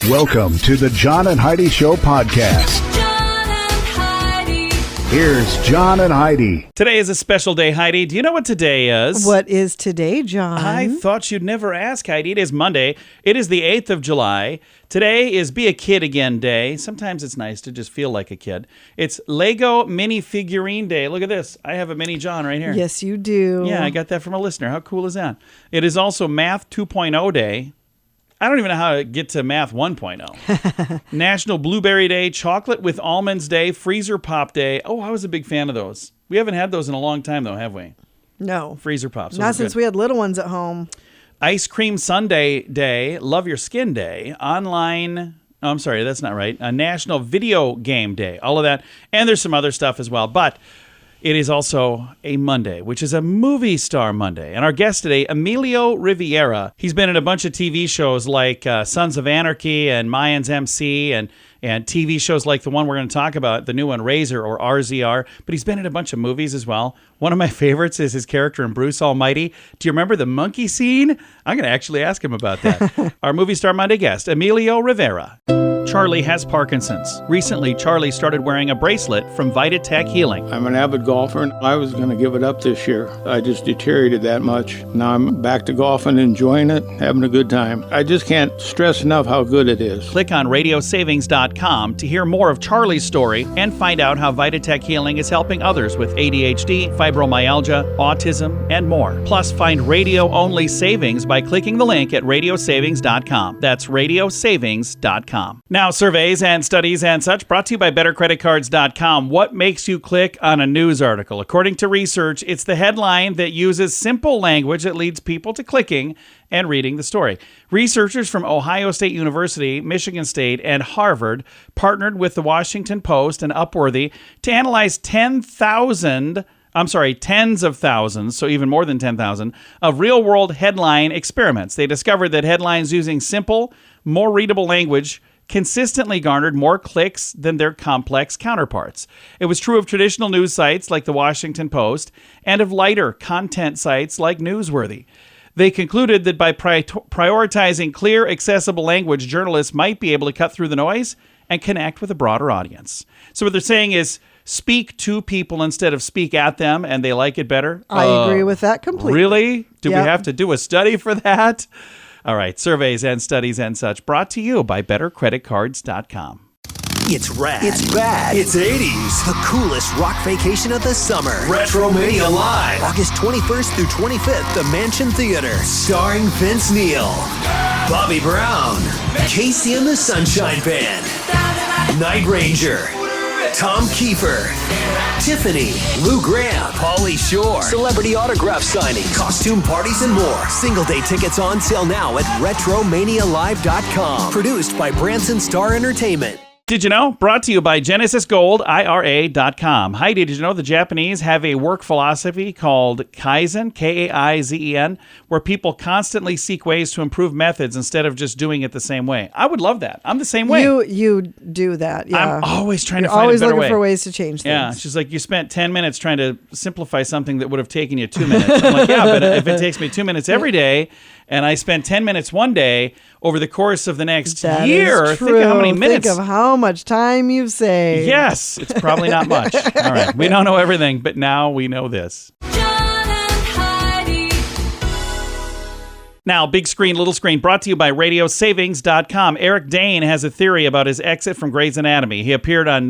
Welcome to the John and Heidi Show podcast. John and Heidi. Here's John and Heidi. Today is a special day, Heidi. Do you know what today is? What is today, John? I thought you'd never ask, Heidi. It is Monday. It is the 8th of July. Today is Be a Kid Again Day. Sometimes it's nice to just feel like a kid. It's Lego Mini Figurine Day. Look at this. I have a mini John right here. Yes, you do. Yeah, I got that from a listener. How cool is that? It is also Math 2.0 Day. I don't even know how to get to Math 1.0. National Blueberry Day, Chocolate with Almonds Day, Freezer Pop Day. Oh, I was a big fan of those. We haven't had those in a long time, though, have we? No. Freezer Pops. Not since we had little ones at home. Ice Cream Sundae Day, Love Your Skin Day, Online... Oh, I'm sorry, that's not right. National Video Game Day, all of that. And there's some other stuff as well. But it is also a Monday, which is a movie star Monday. And our guest today, Emilio Rivera. He's been in a bunch of TV shows like Sons of Anarchy and Mayans MC and TV shows like the one we're going to talk about, the new one, Razor or RZR. But he's been in a bunch of movies as well. One of my favorites is his character in Bruce Almighty. Do you remember the monkey scene? I'm going to actually ask him about that. Our movie star Monday guest, Emilio Rivera. Charlie has Parkinson's. Recently, Charlie started wearing a bracelet from Vitatech Healing. I'm an avid golfer, and I was going to give it up this year. I just deteriorated that much. Now I'm back to golfing, enjoying it, having a good time. I just can't stress enough how good it is. Click on radiosavings.com to hear more of Charlie's story and find out how Vitatech Healing is helping others with ADHD, fibromyalgia, autism, and more. Plus, find radio-only savings by clicking the link at radiosavings.com. That's radiosavings.com. Now, surveys and studies and such brought to you by BetterCreditCards.com. What makes you click on a news article? According to research, it's the headline that uses simple language that leads people to clicking and reading the story. Researchers from Ohio State University, Michigan State, and Harvard partnered with the Washington Post and Upworthy to analyze tens of thousands, so even more than 10,000, of real-world headline experiments. They discovered that headlines using simple, more readable language consistently garnered more clicks than their complex counterparts. It was true of traditional news sites like the Washington Post and of lighter content sites like Newsworthy. They concluded that by prioritizing clear, accessible language, journalists might be able to cut through the noise and connect with a broader audience. So what they're saying is speak to people instead of speak at them, and they like it better. I agree with that completely. Really? Do Yep. we have to do a study for that? All right, surveys and studies and such brought to you by BetterCreditCards.com. It's rad. It's bad. It's 80s. The coolest rock vacation of the summer. Retromania Live. August 21st through 25th, the Mansion Theater. Starring Vince Neil, Bobby Brown, Casey and the Sunshine Band, Night Ranger, Tom Kiefer, Tiffany, Lou Graham, Pauly Shore, celebrity autograph signing, costume parties, and more. Single day tickets on sale now at RetromaniaLive.com. Produced by Branson Star Entertainment. Did you know? Brought to you by GenesisGoldIRA.com. Heidi, did you know the Japanese have a work philosophy called Kaizen, Kaizen, where people constantly seek ways to improve methods instead of just doing it the same way? I would love that. I'm the same way. You do that, yeah. I'm always trying to You're find always a better looking way. for ways to change things. Yeah, she's like, you spent 10 minutes trying to simplify something that would have taken you 2 minutes. I'm like, yeah, but if it takes me 2 minutes every day, and I spend 10 minutes one day over the course of the next That year, is true. think of how many minutes. Think of how much time you've saved. Yes, it's probably not much. All right, we don't know everything, but now we know this. John and Heidi. Now, big screen, little screen, brought to you by RadioSavings.com. Eric Dane has a theory about his exit from Grey's Anatomy. He appeared on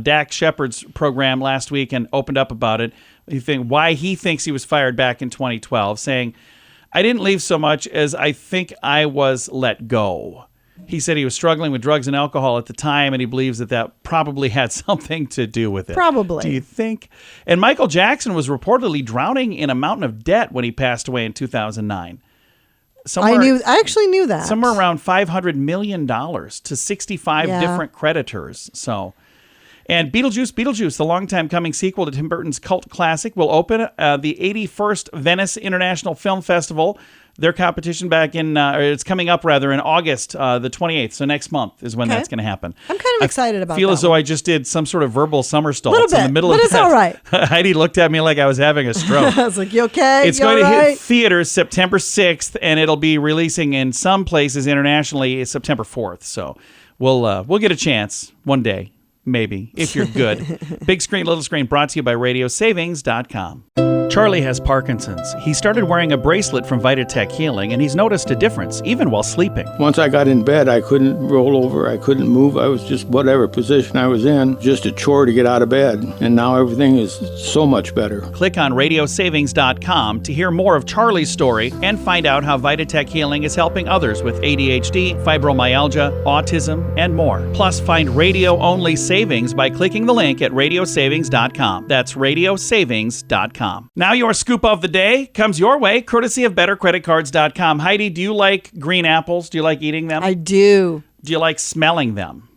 Dak Shepard's program last week and opened up about it. Why he thinks he was fired back in 2012, saying, I didn't leave so much as I think I was let go. He said he was struggling with drugs and alcohol at the time, and he believes that probably had something to do with it. Probably. Do you think? And Michael Jackson was reportedly drowning in a mountain of debt when he passed away in 2009. I actually knew that. Somewhere around $500 million to 65 different creditors. So, and Beetlejuice, the long-time coming sequel to Tim Burton's cult classic, will open the 81st Venice International Film Festival their competition back in, or it's coming up rather in August, the 28th. So next month is when that's going to happen. I'm kind of excited about I feel that as though I just did some sort of verbal somersault Little in the bit, middle but of it's that. all right. Heidi looked at me like I was having a stroke. I was like, you okay? It's You going all to right? hit theaters September 6th, and it'll be releasing in some places internationally September 4th. So we'll get a chance one day, maybe, if you're good. Big Screen, Little Screen, brought to you by RadioSavings.com. Charlie has Parkinson's. He started wearing a bracelet from Vitatech Healing, and he's noticed a difference, even while sleeping. Once I got in bed, I couldn't roll over. I couldn't move. I was just whatever position I was in, just a chore to get out of bed. And now everything is so much better. Click on RadioSavings.com to hear more of Charlie's story and find out how Vitatech Healing is helping others with ADHD, fibromyalgia, autism, and more. Plus, find radio-only savings by clicking the link at RadioSavings.com. That's RadioSavings.com. Now your scoop of the day comes your way, courtesy of BetterCreditCards.com. Heidi, do you like green apples? Do you like eating them? I do. Do you like smelling them?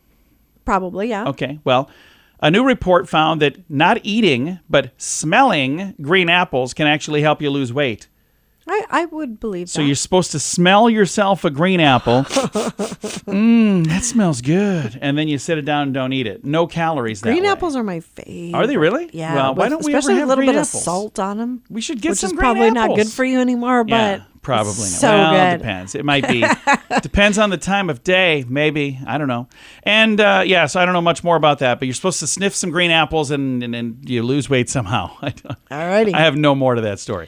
Probably, yeah. Okay, well, a new report found that not eating, but smelling green apples can actually help you lose weight. I would believe that. So you're supposed to smell yourself a green apple. That smells good. And then you sit it down and don't eat it. No calories that Green way. apples are my favorite. Are they really? Yeah. Well, why don't we ever especially have a little green bit apples? of salt on them. We should get which some is green probably not apples. good for you anymore, Yeah, but probably not. so Well, good. It depends. It might be. Depends on the time of day, maybe. I don't know. And so I don't know much more about that, but you're supposed to sniff some green apples and you lose weight somehow. Alrighty. I have no more to that story.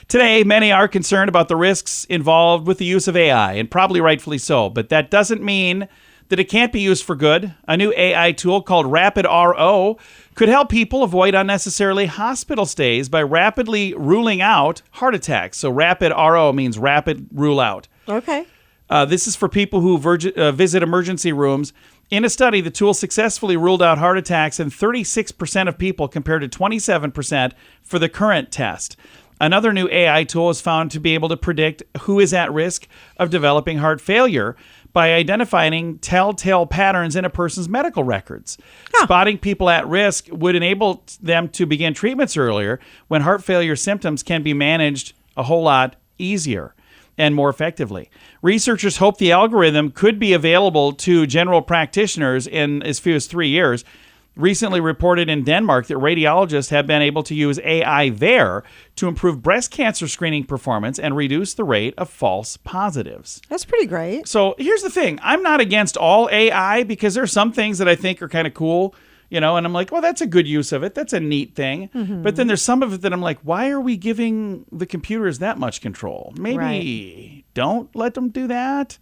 Today, many are concerned about the risks involved with the use of AI, and probably rightfully so, but that doesn't mean that it can't be used for good. A new AI tool called Rapid RO could help people avoid unnecessarily hospital stays by rapidly ruling out heart attacks. So Rapid RO means rapid rule out. Okay. This is for people who visit emergency rooms. In a study, the tool successfully ruled out heart attacks in 36% of people compared to 27% for the current test. Another new AI tool is found to be able to predict who is at risk of developing heart failure by identifying telltale patterns in a person's medical records. Spotting people at risk would enable them to begin treatments earlier when heart failure symptoms can be managed a whole lot easier and more effectively. Researchers hope the algorithm could be available to general practitioners in as few as 3 years. Recently reported in Denmark that radiologists have been able to use AI there to improve breast cancer screening performance and reduce the rate of false positives. That's pretty great. So here's the thing. I'm not against all AI because there are some things that I think are kind of cool, and I'm like, well, that's a good use of it. That's a neat thing. Mm-hmm. But then there's some of it that I'm like, why are we giving the computers that much control? Maybe don't let them do that.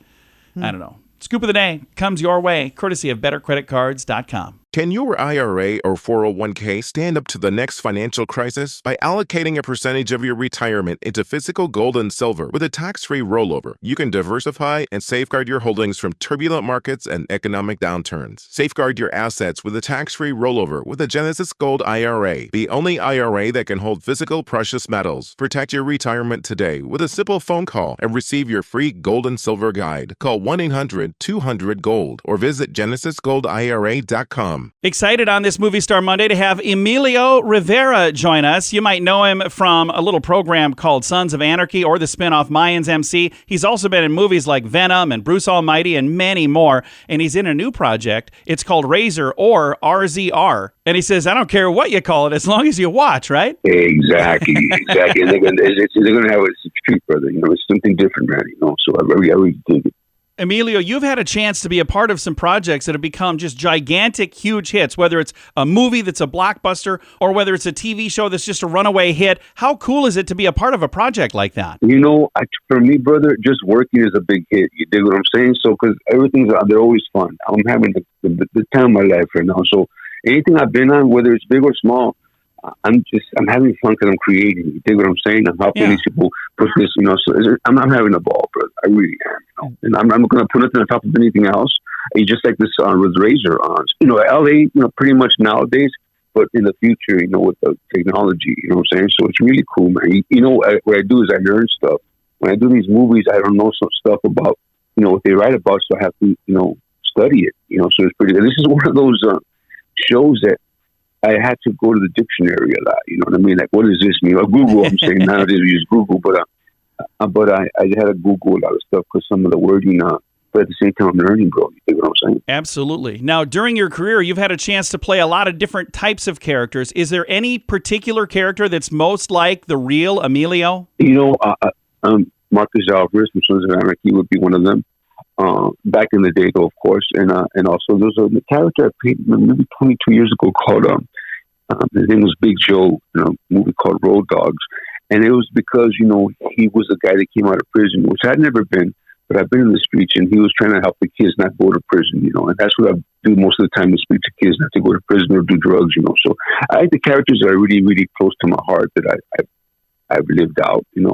I don't know. Scoop of the day comes your way, courtesy of BetterCreditCards.com. Can your IRA or 401k stand up to the next financial crisis? By allocating a percentage of your retirement into physical gold and silver with a tax-free rollover, you can diversify and safeguard your holdings from turbulent markets and economic downturns. Safeguard your assets with a tax-free rollover with a Genesis Gold IRA, the only IRA that can hold physical precious metals. Protect your retirement today with a simple phone call and receive your free gold and silver guide. Call 1-800-200-GOLD or visit genesisgoldira.com. Excited on this Movie Star Monday to have Emilio Rivera join us. You might know him from a little program called Sons of Anarchy or the spinoff Mayans MC. He's also been in movies like Venom and Bruce Almighty and many more. And he's in a new project. It's called RZR or RZR. And he says, I don't care what you call it as long as you watch, right? Exactly. And they're going to have a treat, brother. It's something different, man. So I really dig it. Emilio, you've had a chance to be a part of some projects that have become just gigantic, huge hits, whether it's a movie that's a blockbuster or whether it's a TV show that's just a runaway hit. How cool is it to be a part of a project like that? For me, brother, just working is a big hit. You dig what I'm saying? So, because they're always fun. I'm having the time of my life right now. So, anything I've been on, whether it's big or small, I'm having fun because I'm creating. You dig what I'm saying? I'm helping these people push this, so I'm having a ball, brother. I really am, And I'm not going to put nothing on top of anything else. It's just like this with RZR. LA, pretty much nowadays, but in the future, with the technology, you know what I'm saying? So it's really cool, man. What I do is I learn stuff. When I do these movies, I don't know some stuff about, what they write about, so I have to, study it, so it's pretty good. This is one of those shows that I had to go to the dictionary a lot. You know what I mean? Like, what does this mean? Or Google, I'm saying nowadays we use Google, but but I had to Google a lot of stuff because some of the wording, but at the same time, I'm learning, bro. You know what I'm saying? Absolutely. Now, during your career, you've had a chance to play a lot of different types of characters. Is there any particular character that's most like the real Emilio? Marcus Alvarez from Sons of Anarchy would be one of them. Back in the day, though, of course, and also there's a character I played maybe 22 years ago called his name was Big Joe in a movie called Road Dogs, and it was because he was a guy that came out of prison, which I'd never been, but I've been in the streets, and he was trying to help the kids not go to prison, and that's what I do most of the time, to speak to kids not to go to prison or do drugs, So I think the characters are really, really close to my heart that I've lived out, and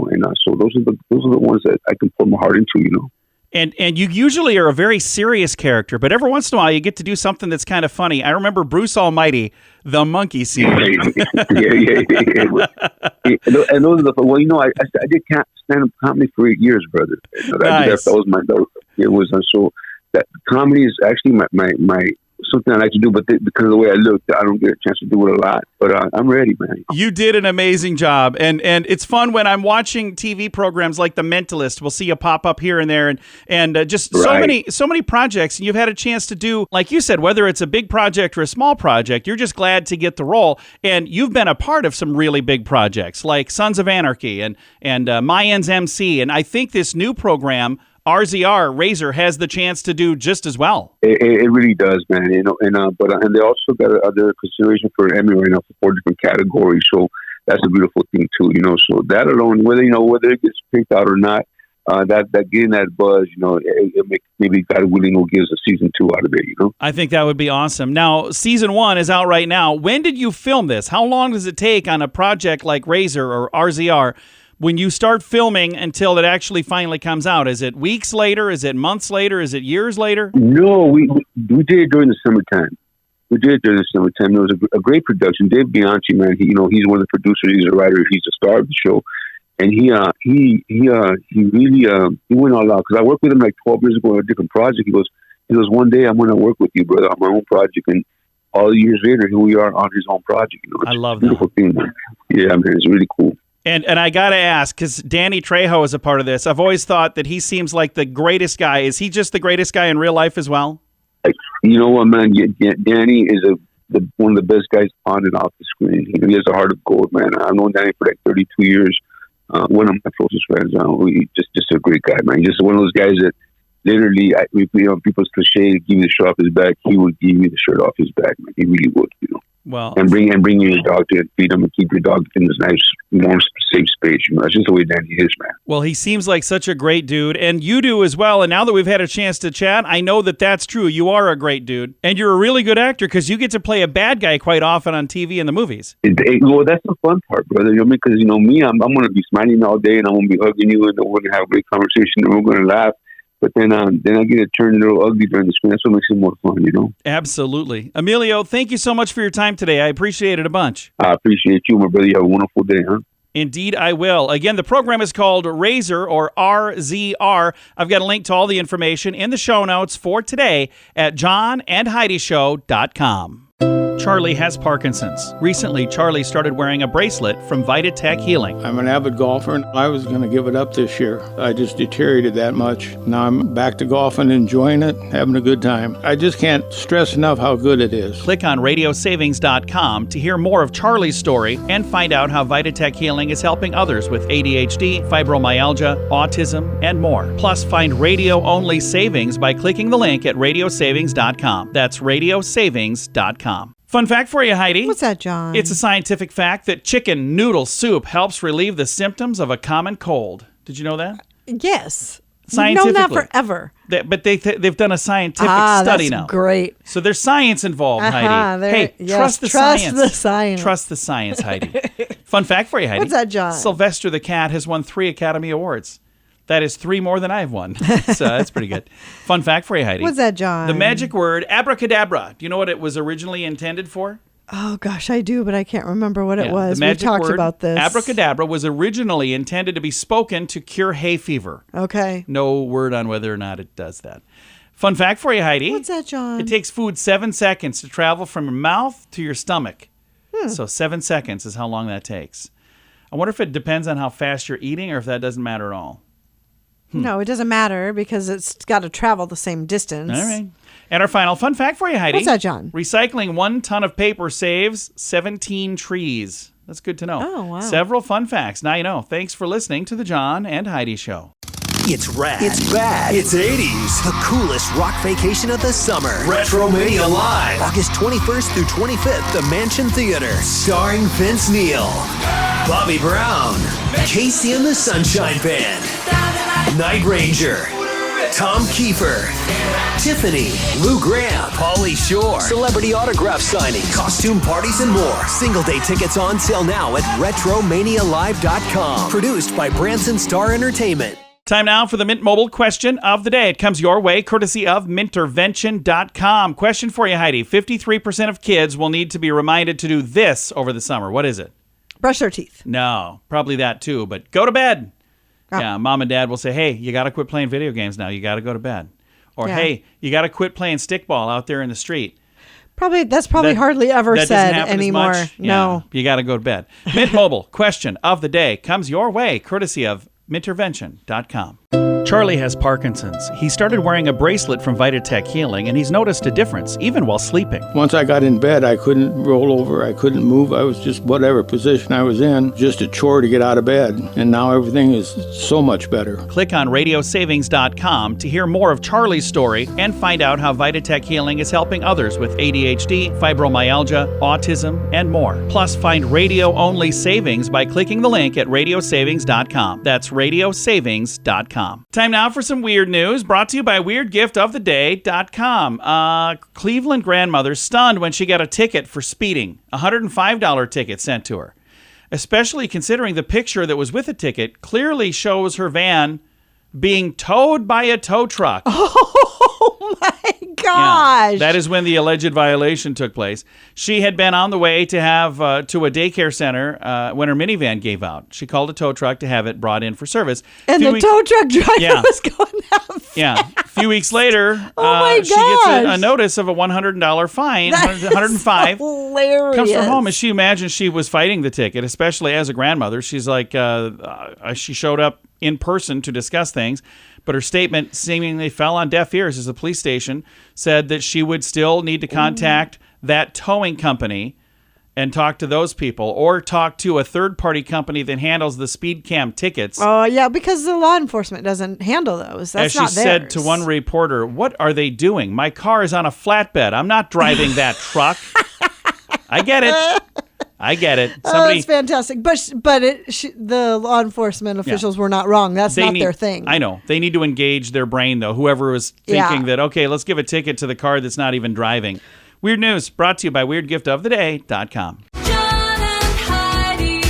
so those are the ones that I can put my heart into, And you usually are a very serious character, but every once in a while you get to do something that's kind of funny. I remember Bruce Almighty, the monkey scene. yeah. And those are I did stand-up comedy for 8 years, brother. Nice. That was my. It was so that comedy is actually my something I like to do, but because of the way I look, I don't get a chance to do it a lot. But I'm ready, man. You did an amazing job, and it's fun when I'm watching TV programs like The Mentalist. We'll see you pop up here and there, and just Right. so many projects. And you've had a chance to do, like you said, whether it's a big project or a small project, you're just glad to get the role. And you've been a part of some really big projects like Sons of Anarchy and Mayans MC, and I think this new program, RZR, Razor, has the chance to do just as well. It really does, man. But they also got other consideration for Emmy right now for 4 different categories. So that's a beautiful thing too, So that alone, whether it gets picked out or not, that getting that buzz, it makes, maybe God willing, will give us a season 2 out of it, I think that would be awesome. Now, season 1 is out right now. When did you film this? How long does it take on a project like Razor or RZR? When you start filming until it actually finally comes out? Is it weeks later? Is it months later? Is it years later? No, we did it during the summertime. It was a great production. Dave Bianchi, man, he's one of the producers. He's a writer. He's the star of the show, and he really went all out because I worked with him like 12 years ago on a different project. He goes, one day I'm going to work with you, brother, on my own project, and all the years later, here we are on his own project. It's I love a beautiful that. thing, man. Yeah, man, it's really cool. And I got to ask, because Danny Trejo is a part of this, I've always thought that he seems like the greatest guy. Is he just the greatest guy in real life as well? You know what, man? Danny is one of the best guys on and off the screen. He has a heart of gold, man. I've known Danny for like 32 years. One of my closest friends. He's just a great guy, man. He's just one of those guys that literally, people's cliche, give you the shirt off his back. He would give you the shirt off his back, man. He really would, Well, and bring you your dog to feed him and keep your dog in this nice, warm, safe space. That's just the way Danny is, man. well, he seems like such a great dude, and you do as well. And now that we've had a chance to chat, I know that that's true. You are a great dude, and you're a really good actor because you get to play a bad guy quite often on TV and the movies. Well, that's the fun part, brother. Because me, I'm going to be smiling all day, and I'm going to be hugging you, and we're going to have a great conversation, and we're going to laugh. But then I get to turn a little ugly during the screen. That's what makes it more fun, Absolutely. Emilio, thank you so much for your time today. I appreciate it a bunch. I appreciate you, my brother. You have a wonderful day, huh? Indeed, I will. Again, the program is called Razor, or RZR. I've got a link to all the information in the show notes for today at johnandheidishow.com. Charlie has Parkinson's. Recently, Charlie started wearing a bracelet from Vitatech Healing. I'm an avid golfer, and I was going to give it up this year. I just deteriorated that much. Now I'm back to golfing, enjoying it, having a good time. I just can't stress enough how good it is. Click on radiosavings.com to hear more of Charlie's story and find out how Vitatech Healing is helping others with ADHD, fibromyalgia, autism, and more. Plus, find radio-only savings by clicking the link at radiosavings.com. That's radiosavings.com. Fun fact for you, Heidi. What's that, John? It's a scientific fact that chicken noodle soup helps relieve the symptoms of a common cold. Did you know that? Yes. We've known Scientifically. that forever. But they've done a scientific study that's now. Great. So there's science involved, Heidi. Hey, yes, trust the trust science. the science. Trust the science, Heidi. Fun fact for you, Heidi. What's that, John? Sylvester the cat has won 3 Academy Awards. That is 3 more than I've won. So that's pretty good. Fun fact for you, Heidi. What's that, John? The magic word abracadabra. Do you know what it was originally intended for? Oh, gosh, I do, but I can't remember what it Yeah, was. the We magic talked word, about this. Abracadabra was originally intended to be spoken to cure hay fever. Okay. No word on whether or not it does that. Fun fact for you, Heidi. What's that, John? It takes food 7 seconds to travel from your mouth to your stomach. So 7 seconds is how long that takes. I wonder if it depends on how fast you're eating or if that doesn't matter at all. No, it doesn't matter because it's got to travel the same distance. All right. And our final fun fact for you, Heidi. What's that, John? Recycling 1 ton of paper saves 17 trees. That's good to know. Oh, wow. Several fun facts. Now you know. Thanks for listening to the John and Heidi Show. It's rad. It's bad. It's 80s. The coolest rock vacation of the summer. Retromania Live. August 21st through 25th, the Mansion Theater. Starring Vince Neil, Bobby Brown, Casey and the Sunshine Band, Night Ranger, Tom Kiefer, Tiffany, Lou Graham, Pauly Shore, celebrity autograph signing, costume parties, and more. Single day tickets on sale now at RetromaniaLive.com. Produced by Branson Star Entertainment. Time now for the Mint Mobile question of the day. It comes your way courtesy of Mintervention.com. Question for you, Heidi. 53% of kids will need to be reminded to do this over the summer. What is it? Brush their teeth. No, probably that too, but go to bed. Oh. Yeah, mom and dad will say, hey, you got to quit playing video games now. You got to go to bed. Or, Yeah. hey, you got to quit playing stickball out there in the street. That's probably hardly ever that said doesn't happen anymore. as much. No. Yeah, you got to go to bed. Mint Mobile question of the day comes your way courtesy of Mintervention.com. Charlie has Parkinson's. He started wearing a bracelet from Vitatech Healing, and he's noticed a difference, even while sleeping. Once I got in bed, I couldn't roll over. I couldn't move. I was just whatever position I was in, just a chore to get out of bed. And now everything is so much better. Click on radiosavings.com to hear more of Charlie's story and find out how Vitatech Healing is helping others with ADHD, fibromyalgia, autism, and more. Plus, find radio-only savings by clicking the link at radiosavings.com. That's radiosavings.com. Time now for some weird news, brought to you by weirdgiftoftheday.com. Cleveland grandmother stunned when she got a ticket for speeding, a $105 ticket sent to her. Especially considering the picture that was with the ticket clearly shows her van being towed by a tow truck. Oh my gosh. Yeah, that is when the alleged violation took place. She had been on the way to have to a daycare center when her minivan gave out. She called a tow truck to have it brought in for service. And the tow truck driver was going that fast. Yeah. A few weeks later, she gets a notice of a $100 fine, $105. Hilarious. Comes from home, and she imagines she was fighting the ticket, especially as a grandmother. She's like, she showed up in person to discuss things, but her statement seemingly fell on deaf ears as the police station said that she would still need to contact that towing company and talk to those people or talk to a third-party company that handles the speed cam tickets. Oh, yeah, because the law enforcement doesn't handle those. That's not As she said to theirs. one reporter, what are they doing? My car is on a flatbed. I'm not driving that truck. I get it. Somebody, it's fantastic. But the law enforcement officials were not wrong. That's not their thing. I know. They need to engage their brain, though. Whoever was thinking that, okay, let's give a ticket to the car that's not even driving. Weird news brought to you by weirdgiftoftheday.com. John and Heidi.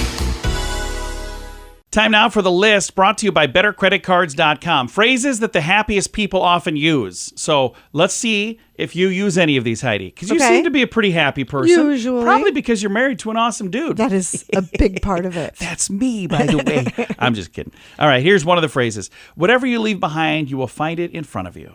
Time now for the list brought to you by bettercreditcards.com. Phrases that the happiest people often use. So let's see if you use any of these, Heidi. Because you seem to be a pretty happy person. Usually. Probably because you're married to an awesome dude. That is a big part of it. That's me, by the way. I'm just kidding. All right, here's one of the phrases. Whatever you leave behind, you will find it in front of you.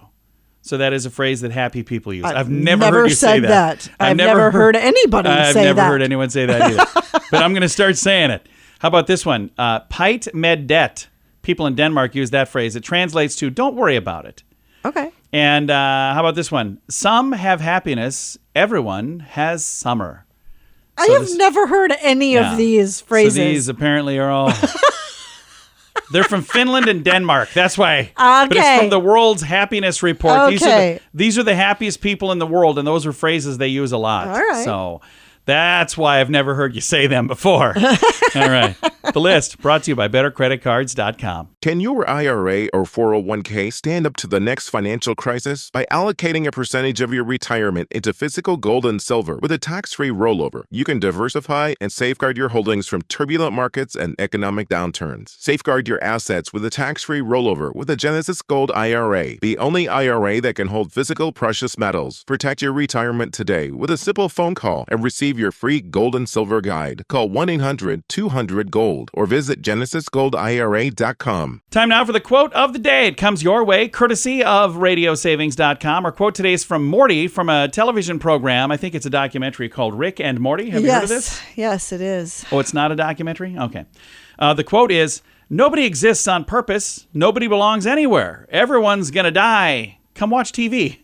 So that is a phrase that happy people use. I've never heard you say that. I've never heard anybody say that. I've never heard anyone say that either. But I'm going to start saying it. How about this one? Pite med det. People in Denmark use that phrase. It translates to don't worry about it. Okay. And how about this one? Some have happiness. Everyone has summer. I have never heard any of these phrases. So these apparently are all... They're from Finland and Denmark. That's why. Okay. But it's from the World's Happiness Report. Okay. These are the happiest people in the world, and those are phrases they use a lot. All right. So that's why I've never heard you say them before. All right. The list brought to you by bettercreditcards.com. Can your IRA or 401k stand up to the next financial crisis? By allocating a percentage of your retirement into physical gold and silver with a tax-free rollover, you can diversify and safeguard your holdings from turbulent markets and economic downturns. Safeguard your assets with a tax-free rollover with a Genesis Gold IRA, the only IRA that can hold physical precious metals. Protect your retirement today with a simple phone call and receive your free gold and silver guide. Call 1-800-200-GOLD or visit genesisgoldira.com. Time now for the quote of the day. It comes your way courtesy of radiosavings.com. Our quote today is from Morty from a television program. I think it's a documentary called Rick and Morty. Have you heard of this? Yes, it is. Oh, it's not a documentary? Okay. The quote is, "Nobody exists on purpose. Nobody belongs anywhere. Everyone's going to die. Come watch TV."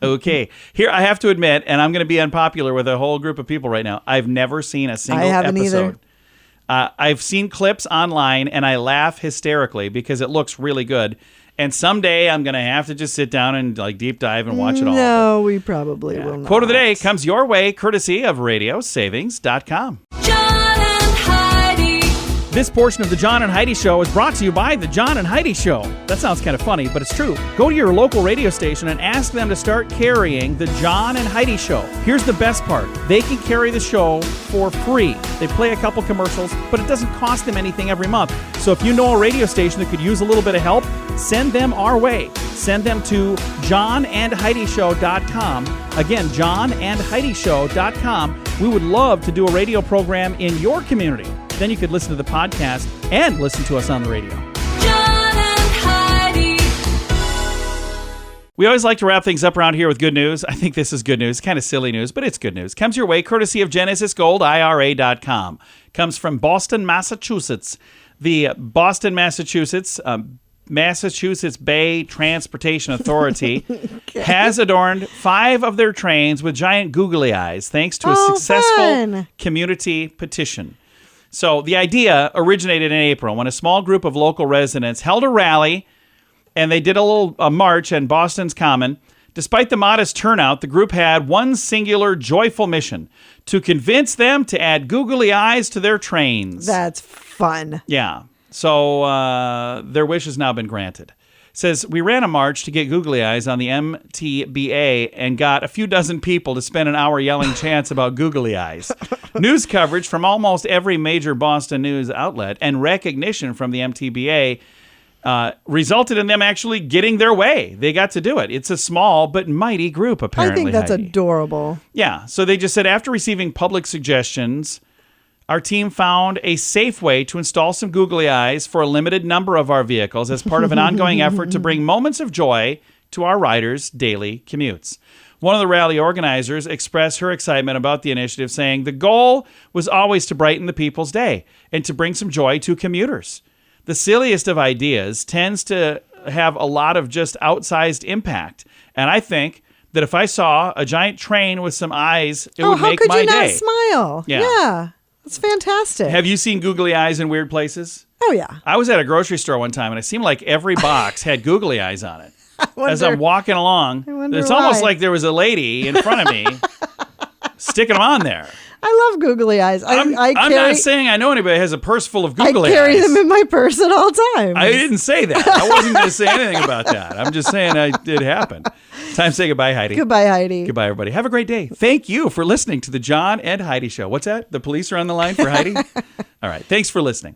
Okay. Here, I have to admit, and I'm going to be unpopular with a whole group of people right now, I've never seen a single haven't episode. either. I've seen clips online, and I laugh hysterically because it looks really good. And someday I'm going to have to just sit down and like deep dive and watch it all. No, we probably will not. Quote of the day comes your way courtesy of radiosavings.com. John and Heidi. This portion of the John and Heidi Show is brought to you by the John and Heidi Show. That sounds kind of funny, but it's true. Go to your local radio station and ask them to start carrying the John and Heidi Show. Here's the best part. They can carry the show for free. They play a couple commercials, but it doesn't cost them anything every month. So if you know a radio station that could use a little bit of help, send them our way. Send them to johnandheidishow.com. Again, johnandheidishow.com. We would love to do a radio program in your community. Then you could listen to the podcast and listen to us on the radio. John and Heidi. We always like to wrap things up around here with good news. I think this is good news. Kind of silly news, but it's good news. Comes your way courtesy of GenesisGoldIRA.com. Comes from Boston, Massachusetts. The Boston, Massachusetts Bay Transportation Authority has adorned 5 of their trains with giant googly eyes thanks to a successful fun. community petition. So the idea originated in April when a small group of local residents held a rally and they did a march in Boston's Common. Despite the modest turnout, the group had one singular joyful mission: to convince them to add googly eyes to their trains. That's fun. Yeah. So their wish has now been granted. Says, we ran a march to get googly eyes on the MTBA and got a few dozen people to spend an hour yelling chants about googly eyes. News coverage from almost every major Boston news outlet and recognition from the MTBA resulted in them actually getting their way. They got to do it. It's a small but mighty group, apparently. I think that's Heidi. adorable. Yeah. So they just said, after receiving public suggestions, our team found a safe way to install some googly eyes for a limited number of our vehicles as part of an ongoing effort to bring moments of joy to our riders' daily commutes. One of the rally organizers expressed her excitement about the initiative, saying the goal was always to brighten the people's day and to bring some joy to commuters. The silliest of ideas tends to have a lot of just outsized impact. And I think that if I saw a giant train with some eyes, it would make my day. How could you not smile? Yeah. It's fantastic. Have you seen googly eyes in weird places? Oh, yeah. I was at a grocery store one time, and it seemed like every box had googly eyes on it. As I'm wonder- walking along, wonder it's almost why. like there was a lady in front of me sticking them on there. I love googly eyes. I'm not saying I know anybody who has a purse full of I googly carry eyes. them in my purse at all times. I didn't say that. I wasn't going to say anything about that. I'm just saying it happened. Time to say goodbye, Heidi. Goodbye, Heidi. Goodbye, everybody. Have a great day. Thank you for listening to the John and Heidi Show. What's that? The police are on the line for Heidi? All right. Thanks for listening.